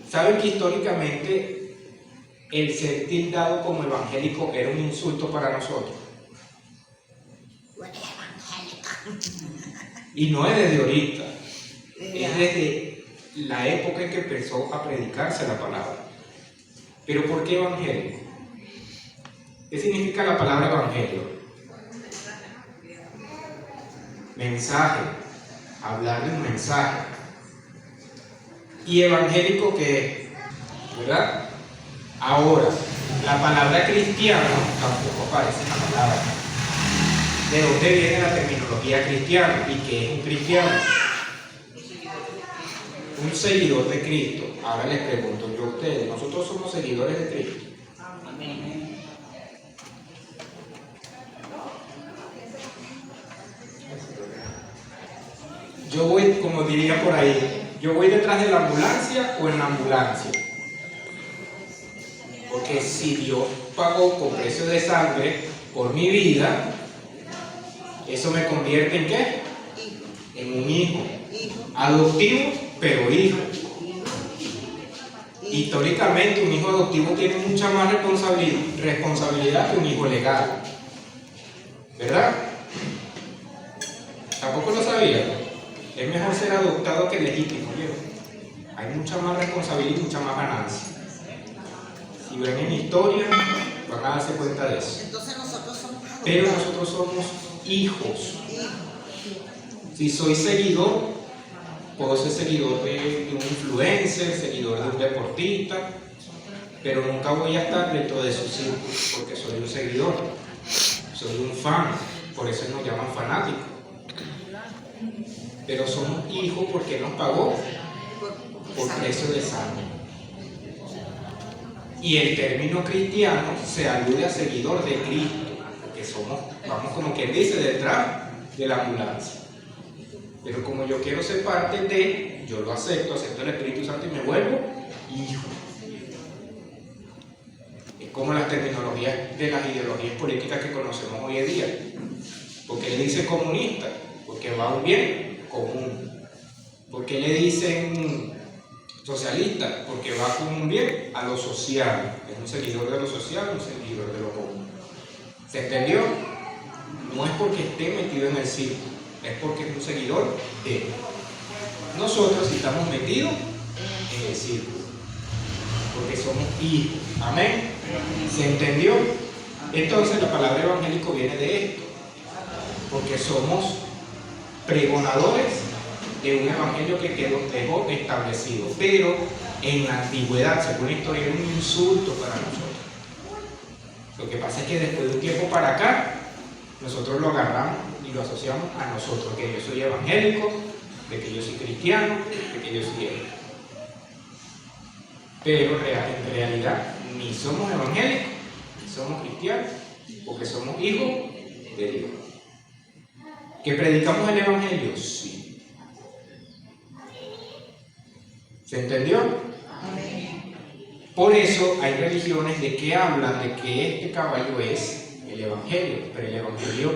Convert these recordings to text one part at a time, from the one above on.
¿Saben que históricamente el ser tildado como evangélico era un insulto para nosotros? Y no es desde ahorita, es desde la época en que empezó a predicarse la palabra. ¿Pero por qué evangélico? ¿Qué significa la palabra evangelio? Mensaje, hablar de un mensaje. ¿Y evangélico qué es? ¿Verdad? Ahora, la palabra cristiano tampoco aparece en la palabra. ¿De dónde viene la terminología cristiano? ¿Y qué es un cristiano? Un seguidor de Cristo. Ahora les pregunto yo a ustedes, ¿nosotros somos seguidores de Cristo? Amén. Yo voy, como diría por ahí, yo voy detrás de la ambulancia o en la ambulancia. Porque si Dios pagó con precio de sangre por mi vida, eso me convierte ¿en qué? En un hijo. Adoptivo, pero hijo. Históricamente un hijo adoptivo tiene mucha más responsabilidad que un hijo legal. ¿Verdad? ¿Tampoco lo sabía? Es mejor ser adoptado que legítimo, ¿no? Hay mucha más responsabilidad y mucha más ganancia. Si ven en historia, van a darse cuenta de eso. Entonces nosotros somos adoptados. Pero nosotros somos hijos. Si soy seguidor, puedo ser seguidor de un influencer, seguidor de un deportista, pero nunca voy a estar dentro de su círculo, porque soy un seguidor, soy un fan, por eso nos llaman fanáticos. Pero somos hijos porque nos pagó por precio de sangre. Y el término cristiano se alude a seguidor de Cristo, porque somos, vamos como quien dice, detrás de la ambulancia. Pero como yo quiero ser parte de, yo lo acepto el Espíritu Santo y me vuelvo hijo. Es como las terminologías de las ideologías políticas que conocemos hoy en día. ¿Por qué le dicen comunista? Porque va a un bien común. ¿Por qué le dicen socialista? Porque va con un bien a lo social. Es un seguidor de lo social, un seguidor de lo común. ¿Se entendió? No es porque esté metido en el círculo, es porque es un seguidor de nosotros. Si estamos metidos en el círculo, porque somos hijos. Amén. ¿Se entendió? Entonces la palabra evangélico viene de esto, porque somos pregonadores de un evangelio que dejó establecido, pero en la antigüedad, según la historia, era un insulto para nosotros. Lo que pasa es que después de un tiempo para acá, nosotros lo agarramos y lo asociamos a nosotros, que yo soy evangélico, de que yo soy cristiano, de que yo soy él. Pero en realidad ni somos evangélicos, ni somos cristianos, porque somos hijos de Dios. ¿Que predicamos el evangelio? Sí. ¿Se entendió? Por eso hay religiones de que hablan de que este caballo es el evangelio, pero el evangelio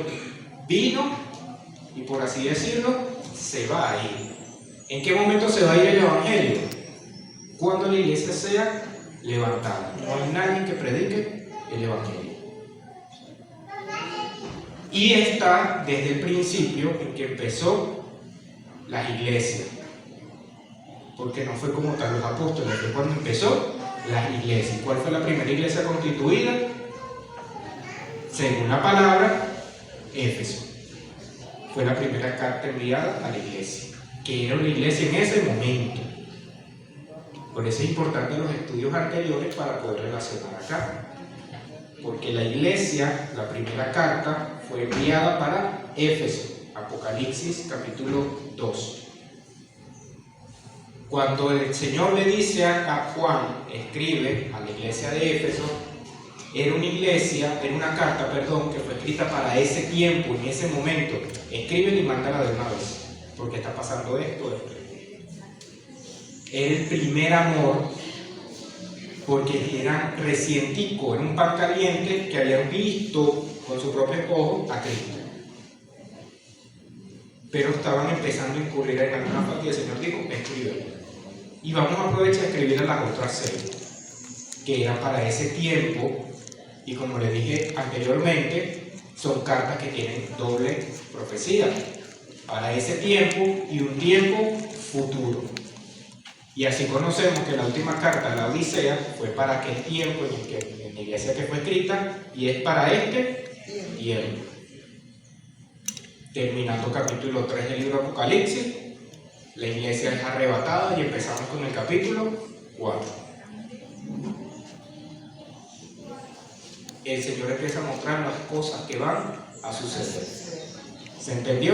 vino y, por así decirlo, se va a ir. ¿En qué momento se va a ir el evangelio? Cuando la iglesia sea levantada. No hay nadie que predique el evangelio. Y está desde el principio en que empezó las iglesias, porque no fue como tal los apóstoles, fue cuando empezó las iglesias. ¿Cuál fue la primera iglesia constituida? Según la palabra, Éfeso. Fue la primera carta enviada a la iglesia, que era una iglesia en ese momento. Por eso es importante los estudios anteriores para poder relacionar acá. Porque la iglesia, la primera carta, fue enviada para Éfeso, Apocalipsis capítulo 2. Cuando el Señor le dice a Juan, escribe a la iglesia de Éfeso, era una carta, que fue escrita para ese tiempo, en ese momento. Escríbela y mándala de una vez, porque está pasando esto. Era el primer amor, porque eran recientico, era un pan caliente que habían visto con sus propios ojos a Cristo. pero estaban empezando a incurrir en alguna falta y el Señor dijo, escríbelo. Y vamos a aprovechar a escribir a las otras 6, que eran para ese tiempo, y como les dije anteriormente, son cartas que tienen doble profecía, para ese tiempo y un tiempo futuro. Y así conocemos que la última carta, la Odisea, fue para aquel tiempo en el que en la iglesia que fue escrita, y es para este tiempo. Terminando capítulo 3 del libro Apocalipsis, la iglesia es arrebatada y empezamos con el capítulo 4. El Señor empieza a mostrar las cosas que van a suceder. ¿Se entendió?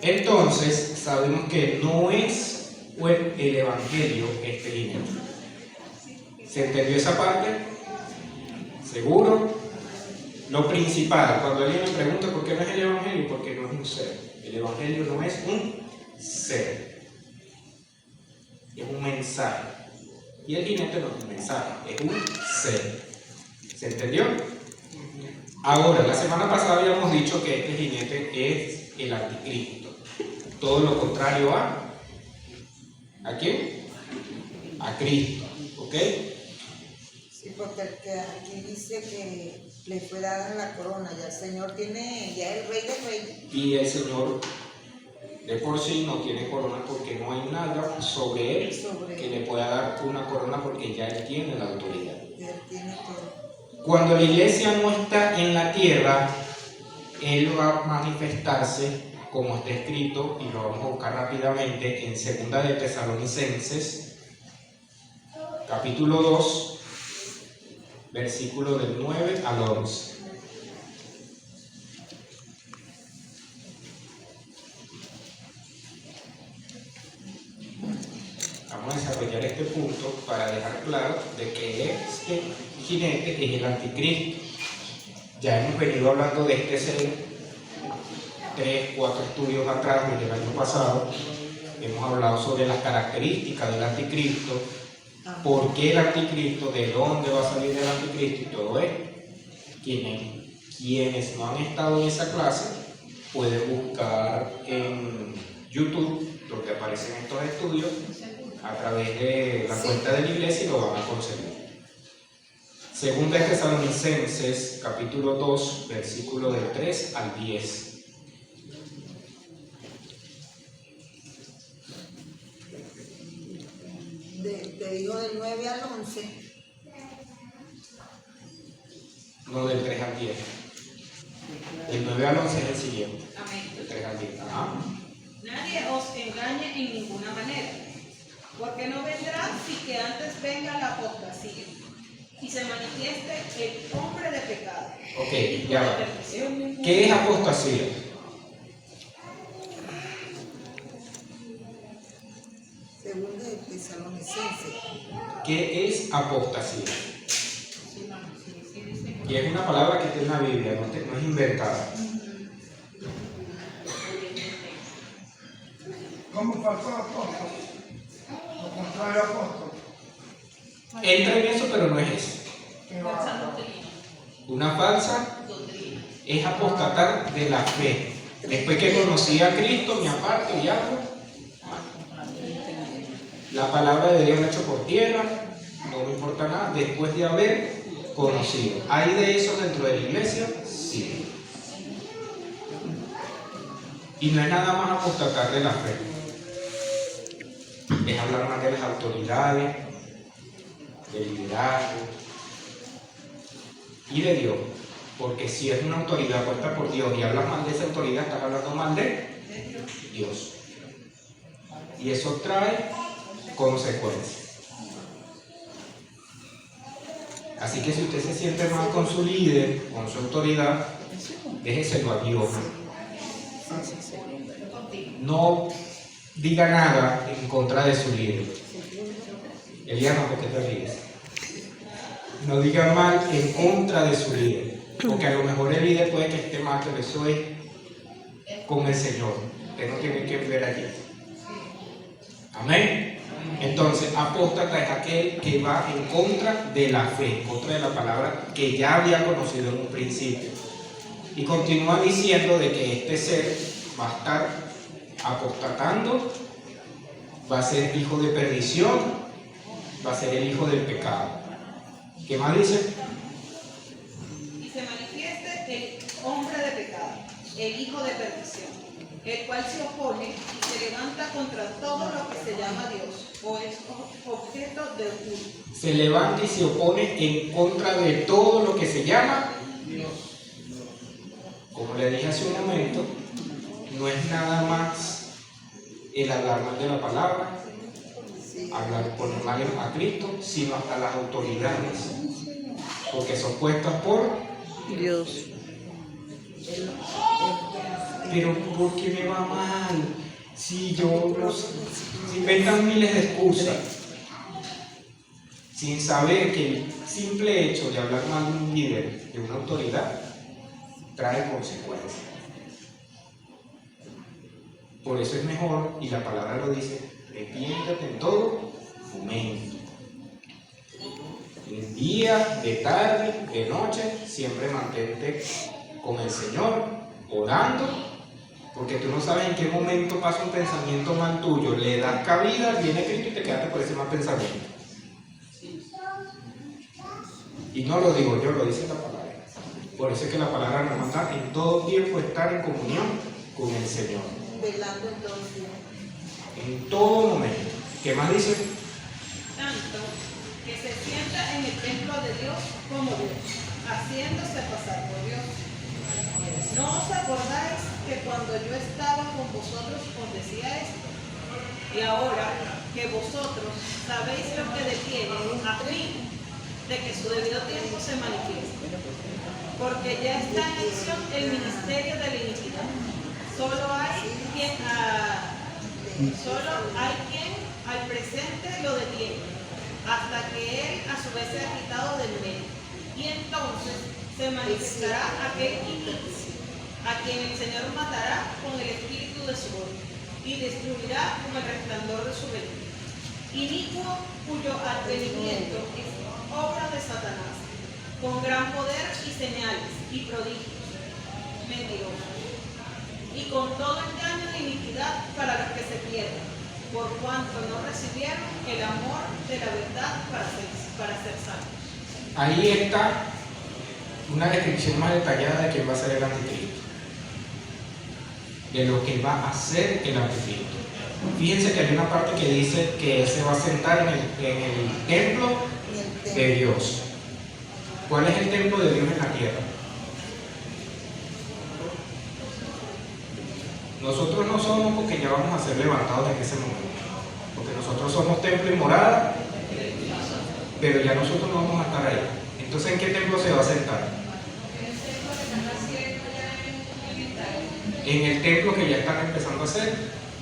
Entonces, sabemos que no es el Evangelio este dinero. ¿Se entendió esa parte? ¿Seguro? Lo principal, cuando alguien me pregunta por qué no es el Evangelio, porque no es un ser. El Evangelio no es un ser, es un mensaje. Y el jinete no es un mensaje, es un ser. ¿Se entendió? Ahora, la semana pasada habíamos dicho que este jinete es el anticristo. Todo lo contrario ¿a quién? A Cristo, ¿ok? Sí, porque aquí dice que le fue dada la corona, ya el Señor tiene, ya es el rey de reyes. Y el Señor de por sí no tiene corona porque no hay nada sobre él que le pueda dar una corona porque ya él tiene la autoridad. Ya él tiene todo. Cuando la iglesia no está en la tierra, él va a manifestarse como está escrito, y lo vamos a buscar rápidamente en 2 de Tesalonicenses, capítulo 2, versículo del 9 al 11. Vamos a desarrollar este punto para dejar claro de que este jinete es el anticristo. Ya hemos venido hablando de este ser 3, 4 estudios atrás, desde el año pasado. Hemos hablado sobre las características del anticristo, por qué el anticristo, de dónde va a salir el anticristo y todo esto. Quienes no han estado en esa clase pueden buscar en YouTube donde aparecen estos estudios a través de la cuenta de la iglesia y lo van a conseguir. 2 de Tesalonicenses, capítulo 2, versículo del 3 al 10. Te digo del 9 al 11. No, del 3 al 10. Del 9 al 11 es el siguiente. Amén. Del 3 al 10. Ajá. Nadie os engañe en ninguna manera, porque no vendrá sin que antes venga la apostasía y se manifieste el hombre de pecado. Ok, ya va. ¿Qué es apostasía? Segundo de Tesalonicenses. ¿Qué es apostasía? Y es una palabra que está en la Biblia, no es inventada. ¿Cómo faltó apóstol? Lo contrario a apóstol. Entra en eso, pero no es eso. ¿Qué va? Una falsa es apostatar de la fe. Después que conocí a Cristo, me aparto y hago. La palabra de Dios la echo por tierra, no me importa nada, después de haber conocido. ¿Hay de eso dentro de la iglesia? Sí. Y no es nada más apostatar de la fe. Es hablar más de las autoridades, del liderazgo y de Dios. Porque si es una autoridad puesta por Dios y hablas mal de esa autoridad, estás hablando mal de Dios. Y eso trae consecuencias. Así que si usted se siente mal con su líder, con su autoridad, déjeselo a Dios. No diga nada en contra de su líder. Eliana, ¿por qué te ríes? No diga mal en contra de su líder, porque a lo mejor el líder puede que esté mal, pero eso es con el Señor. Usted no tiene que ver allí. Amén. Entonces, apóstata es aquel que va en contra de la fe, en contra de la palabra que ya había conocido en un principio. Y continúa diciendo de que este ser va a estar apostatando, va a ser hijo de perdición, va a ser el hijo del pecado. ¿Qué más dice? Y se manifieste el hombre de pecado, el hijo de perdición, el cual se opone y se levanta contra todo lo que se llama Dios o es objeto de culto. Se levanta y se opone en contra de todo lo que se llama Dios. Como le dije hace un momento, no es nada más el hablar mal de la palabra, hablar por mal a Cristo, sino hasta las autoridades, porque son puestas por Dios. pero ¿por qué me va mal? Si yo se inventan miles de excusas, sin saber que el simple hecho de hablar mal de un líder, de una autoridad, trae consecuencias. Por eso es mejor, y la palabra lo dice, arrepiéntate en todo momento. En día, de tarde, de noche, siempre mantente con el Señor, orando, porque tú no sabes en qué momento pasa un pensamiento mal tuyo, le das cabida, viene Cristo y te quedaste por ese mal pensamiento. Y no lo digo yo, lo dice la palabra. Por eso es que la palabra nos manda en todo tiempo estar en comunión con el Señor. Velando en todo tiempo. En todo momento. ¿Qué más dice? Tanto que se sienta en el templo de Dios como Dios, haciéndose pasar por Dios. ¿No os acordáis que cuando yo estaba con vosotros os decía esto? Y ahora que vosotros sabéis lo que detiene a fin de que su debido tiempo se manifieste, porque ya está en acción el ministerio de la iniquidad. Solo hay quien al presente lo detiene, hasta que él a su vez sea quitado del medio. Y entonces se manifestará aquel iniquio, a quien el Señor matará con el espíritu de su boca, y destruirá con el resplandor de su venida. Inicuo cuyo advenimiento es obra de Satanás, con gran poder y señales y prodigios, mentirosos, y con todo engaño de iniquidad para los que se pierden, por cuanto no recibieron el amor de la verdad para ser salvos. Ahí está una descripción más detallada de quién va a ser el anticristo, de lo que va a ser el anticristo. Fíjense que hay una parte que dice que él se va a sentar en el templo de Dios. ¿Cuál es el templo de Dios en la tierra? Nosotros no somos porque ya vamos a ser levantados en ese momento, porque nosotros somos templo y morada, pero ya nosotros no vamos a estar ahí. Entonces, ¿en qué templo se va a sentar? En el templo que ya están empezando a hacer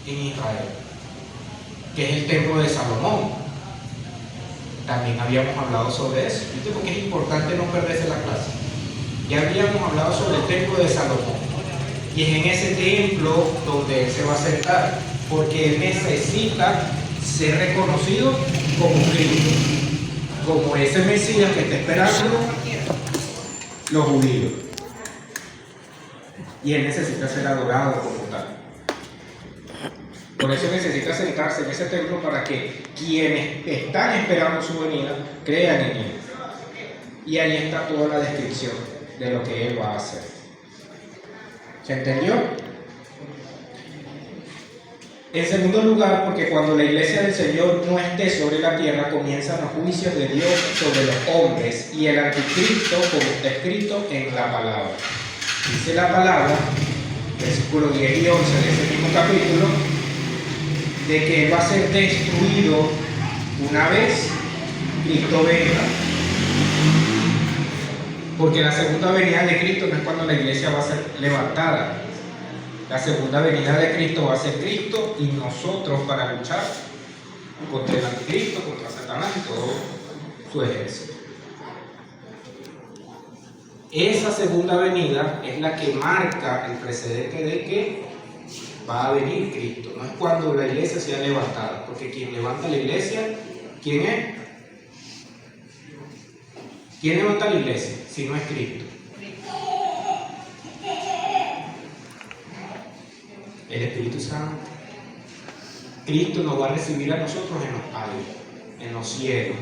en Israel, que es el templo de Salomón. También habíamos hablado sobre eso, ¿viste? Porque es importante no perderse la clase. Ya habíamos hablado sobre el templo de Salomón, y es en ese templo donde él se va a sentar, porque él necesita ser reconocido como Cristo, como ese Mesías que está esperando los judíos, y él necesita ser adorado como tal. Por eso necesita sentarse en ese templo para que quienes están esperando su venida crean en él. Y ahí está toda la descripción de lo que él va a hacer. ¿Se entendió? En segundo lugar, porque cuando la iglesia del Señor no esté sobre la tierra, comienzan los juicios de Dios sobre los hombres y el anticristo, como está escrito en la palabra. Dice la palabra, versículos 10 y 11 de ese mismo capítulo, de que va a ser destruido una vez Cristo venga. Porque la segunda venida de Cristo no es cuando la iglesia va a ser levantada. La segunda venida de Cristo va a ser Cristo y nosotros para luchar contra el anticristo, contra Satanás y todo su ejército. Esa segunda venida es la que marca el precedente de que va a venir Cristo. No es cuando la iglesia sea levantada, porque quien levanta la iglesia, ¿quién es? ¿Quién levanta la iglesia si no es Cristo? El Espíritu Santo. Cristo nos va a recibir a nosotros en los aires, en los cielos.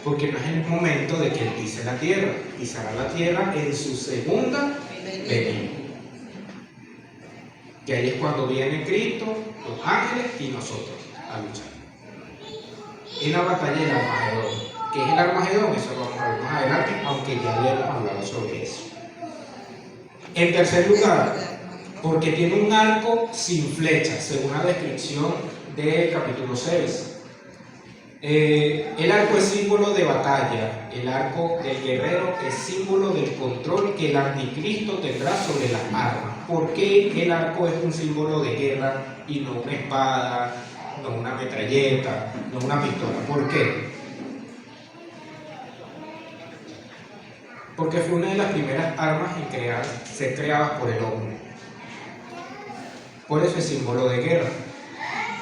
Porque no es el momento de que Él pise la tierra. Pisará la tierra en su segunda venida. Que ahí es cuando viene Cristo, los ángeles y nosotros a luchar. En la batalla del Armagedón. ¿Qué es el Armagedón? Eso lo vamos a ver más adelante, aunque ya le hemos hablado sobre eso. En tercer lugar, porque tiene un arco sin flecha, según la descripción del capítulo 6. El arco es símbolo de batalla, el arco del guerrero es símbolo del control que el anticristo tendrá sobre las armas. ¿Por qué el arco es un símbolo de guerra y no una espada, no una metralleta, no una pistola? ¿Por qué? Porque fue una de las primeras armas en ser creadas por el hombre. Por eso es símbolo de guerra.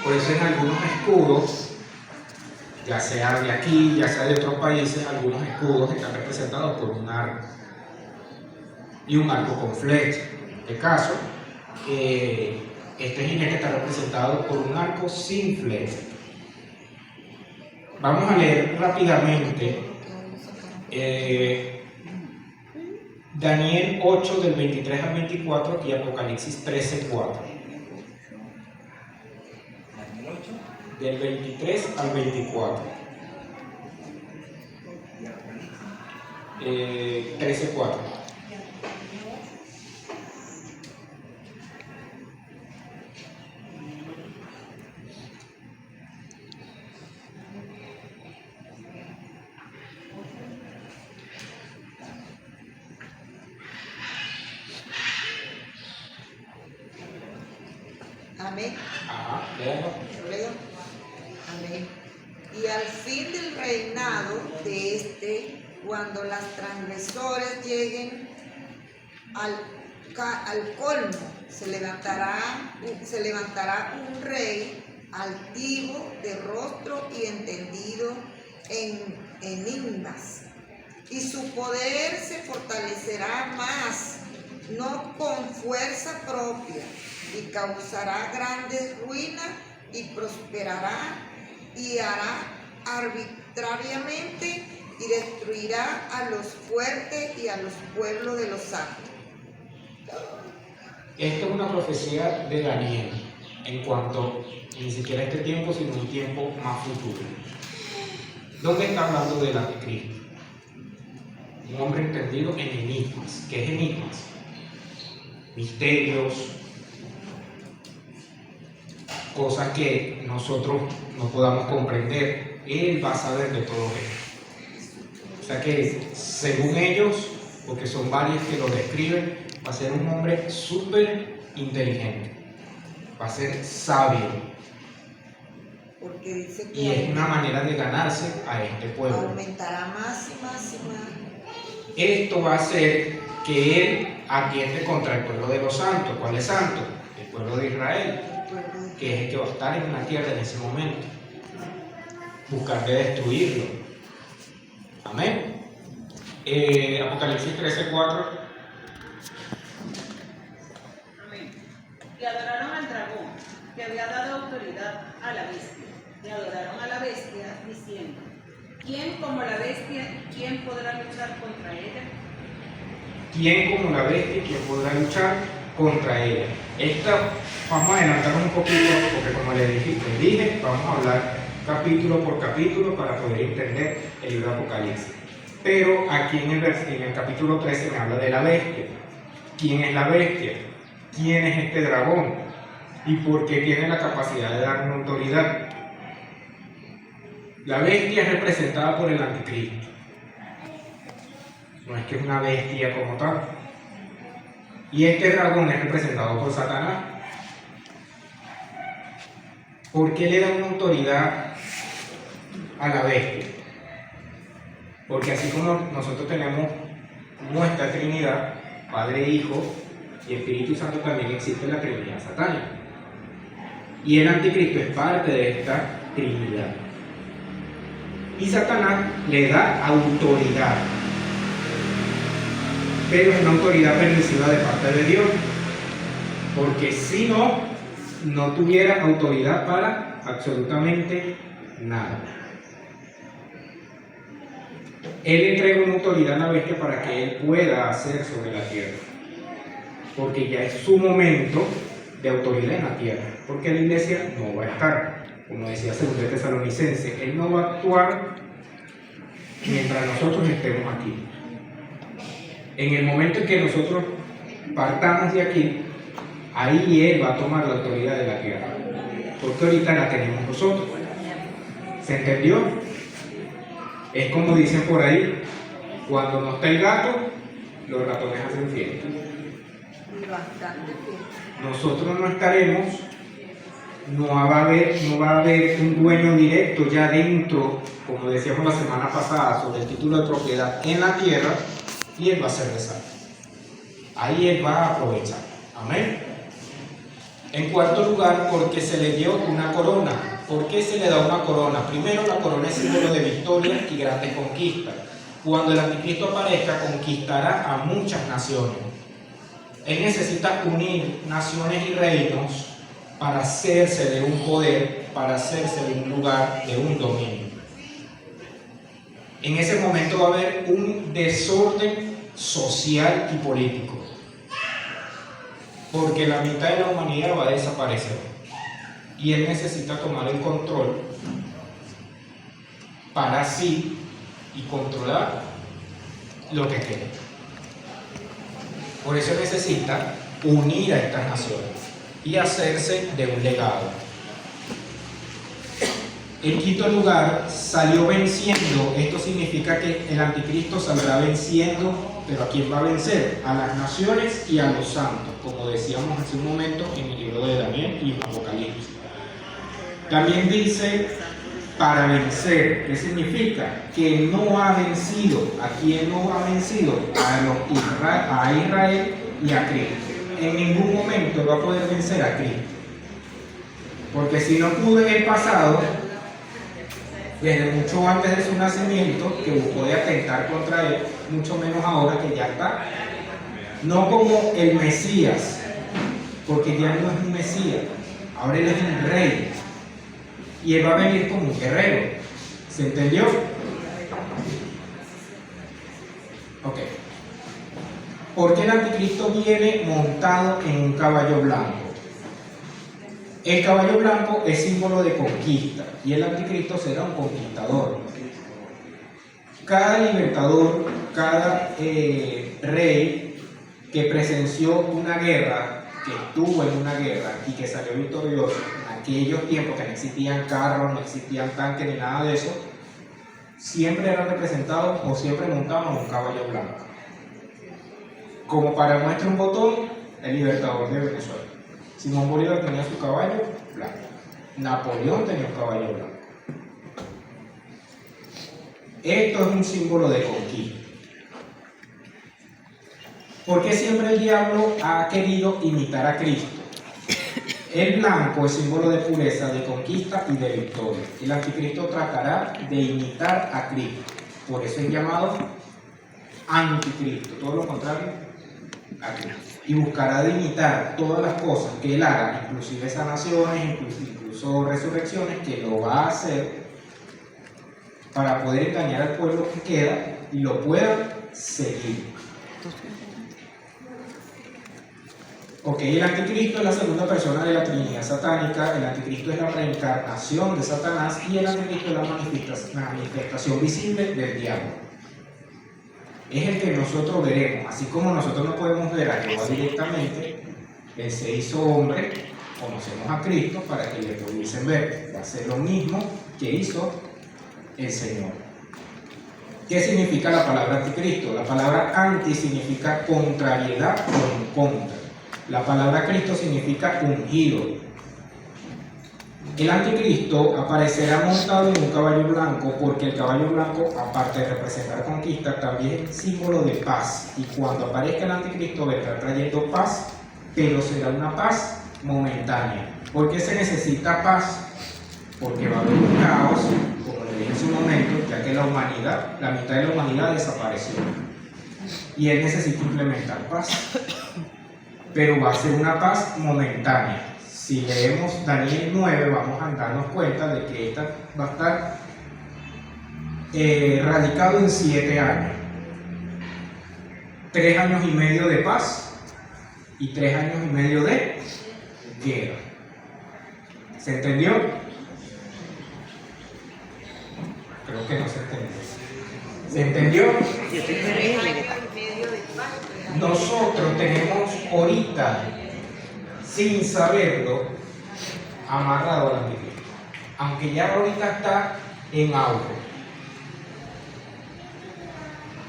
Por eso en algunos escudos, ya sea de aquí, ya sea de otros países, algunos escudos están representados por un arco. Y un arco con flecha. En este caso, este jinete está representado por un arco sin flecha. Vamos a leer rápidamente Daniel 8 del 23 al 24 y Apocalipsis 13, 4. Del 23 al 24. 13, 4. Amén. Ajá, léalo. Leo. Amén. Y al fin del reinado de este, cuando las transgresores lleguen al colmo, se levantará un rey altivo de rostro y entendido en enigmas, y su poder se fortalecerá más, no con fuerza propia, y causará grandes ruinas y prosperará y hará arbitrariamente y destruirá a los fuertes y a los pueblos de los santos. Esto es una profecía de Daniel en cuanto ni siquiera este tiempo, sino un tiempo más futuro. ¿Dónde está hablando del anticristo? Un hombre entendido en enigmas. ¿Qué es enigmas? Misterios, cosas que nosotros no podamos comprender. Él va a saber de todo esto. O sea que, según ellos, porque son varios que lo describen, va a ser un hombre súper inteligente, va a ser sabio, Porque dice que y es una manera de ganarse a este pueblo. aumentará más y más y más. Esto va a hacer que él atiende contra el pueblo de los santos. ¿Cuál es santo? El pueblo de Israel, que es el que va a estar en la tierra en ese momento, buscar de destruirlo. Amén. Apocalipsis 13, 4. Y adoraron al dragón, que había dado autoridad a la bestia. Y adoraron a la bestia, diciendo: ¿quién como la bestia? ¿Quién podrá luchar contra ella? ¿Quién como la bestia? ¿Quién podrá luchar contra ella? Vamos a adelantarnos un poquito, porque como les dije, vamos a hablar capítulo por capítulo para poder entender el libro de Apocalipsis. Pero aquí en el capítulo 13 me habla de la bestia. ¿Quién es la bestia? ¿Quién es este dragón? ¿Y por qué tiene la capacidad de darnos autoridad? La bestia es representada por el anticristo. No es que es una bestia como tal. Y este dragón es representado por Satanás. ¿Por qué le da una autoridad a la bestia? Porque así como nosotros tenemos nuestra Trinidad, Padre, Hijo y Espíritu Santo, también existe la Trinidad satánica. Y el anticristo es parte de esta Trinidad. Y Satanás le da autoridad, pero es una autoridad permisiva de parte de Dios. Porque si no, no tuviera autoridad para absolutamente nada. Él entrega una autoridad a la bestia para que él pueda hacer sobre la tierra. Porque ya es su momento de autoridad en la tierra. Porque la iglesia no va a estar, como decía 2 Tesalonicenses, él no va a actuar mientras nosotros estemos aquí. En el momento en que nosotros partamos de aquí, ahí él va a tomar la autoridad de la tierra. Porque ahorita la tenemos nosotros. ¿Se entendió? Es como dicen por ahí, cuando no está el gato, los ratones hacen fiesta. Y bastante bien. Nosotros no estaremos, no va a haber un dueño directo ya dentro, como decíamos la semana pasada, sobre el título de propiedad en la tierra, y él va a ser desarrollado. Ahí él va a aprovechar. Amén. En cuarto lugar, porque se le dio una corona. ¿Por qué se le da una corona? Primero, la corona es símbolo de victoria y grandes conquistas. Cuando el anticristo aparezca, conquistará a muchas naciones. Él necesita unir naciones y reinos para hacerse de un poder, para hacerse de un lugar, de un dominio. En ese momento va a haber un desorden social y político, porque la mitad de la humanidad va a desaparecer y él necesita tomar el control para sí y controlar lo que quede. Por eso necesita unir a estas naciones y hacerse de un legado. En quinto lugar, salió venciendo. Esto significa que el anticristo saldrá venciendo, pero ¿a quién va a vencer? A las naciones y a los santos, como decíamos hace un momento en el libro de Daniel y en Apocalipsis. También dice para vencer. ¿Qué significa? Que no ha vencido. ¿A quién no ha vencido? A Israel y a Cristo. En ningún momento va a poder vencer a Cristo. Porque si no pudo en el pasado, desde mucho antes de su nacimiento, que buscó de atentar contra él, mucho menos ahora que ya está. No como el Mesías, porque ya no es un Mesías, ahora él es un rey. Y él va a venir como un guerrero. ¿Se entendió? Ok. ¿Por qué el anticristo viene montado en un caballo blanco? El caballo blanco es símbolo de conquista y el anticristo será un conquistador. Cada libertador, cada rey que presenció una guerra, que estuvo en una guerra y que salió victorioso en aquellos tiempos que no existían carros, no existían tanques ni nada de eso, siempre eran representados o siempre montaban un caballo blanco. Como para muestra un botón, el libertador de Venezuela. Simón Bolívar tenía su caballo blanco. Napoleón tenía un caballo blanco. Esto es un símbolo de conquista. ¿Por qué siempre el diablo ha querido imitar a Cristo? El blanco es símbolo de pureza, de conquista y de victoria. El anticristo tratará de imitar a Cristo. Por eso es llamado anticristo. Todo lo contrario a Cristo. Y buscará de imitar todas las cosas que él haga, inclusive sanaciones, incluso resurrecciones, que lo va a hacer para poder engañar al pueblo que queda y lo pueda seguir. Ok, el anticristo es la segunda persona de la Trinidad satánica. El anticristo es la reencarnación de Satanás y el anticristo es la manifestación visible del diablo. Es el que nosotros veremos, así como nosotros no podemos ver a Jehová directamente, él se hizo hombre, conocemos a Cristo para que le pudiesen ver. Va a ser lo mismo que hizo el Señor. ¿Qué significa la palabra anticristo? La palabra anti significa contrariedad o en contra. La palabra Cristo significa ungido. El anticristo aparecerá montado en un caballo blanco porque el caballo blanco, aparte de representar conquista, también es símbolo de paz. Y cuando aparezca el anticristo vendrá trayendo paz, pero será una paz momentánea. ¿Por qué se necesita paz? Porque va a haber un caos, como le dije en su momento, ya que la humanidad, la mitad de la humanidad desapareció. Y él necesita implementar paz. pero va a ser una paz momentánea. Si leemos Daniel 9, vamos a darnos cuenta de que esta va a estar radicado en 7 años. 3 años y medio de paz y 3 años y medio de guerra. ¿Se entendió? Creo que no se entendió. ¿Se entendió? Nosotros tenemos ahorita, sin saberlo, amarrado al anticristo. Aunque ya ahorita está en auge.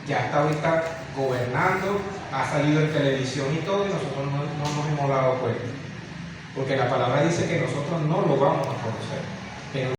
Ya está ahorita gobernando, ha salido en televisión y todo, y nosotros no nos hemos dado cuenta. Porque la palabra dice que nosotros no lo vamos a conocer. Pero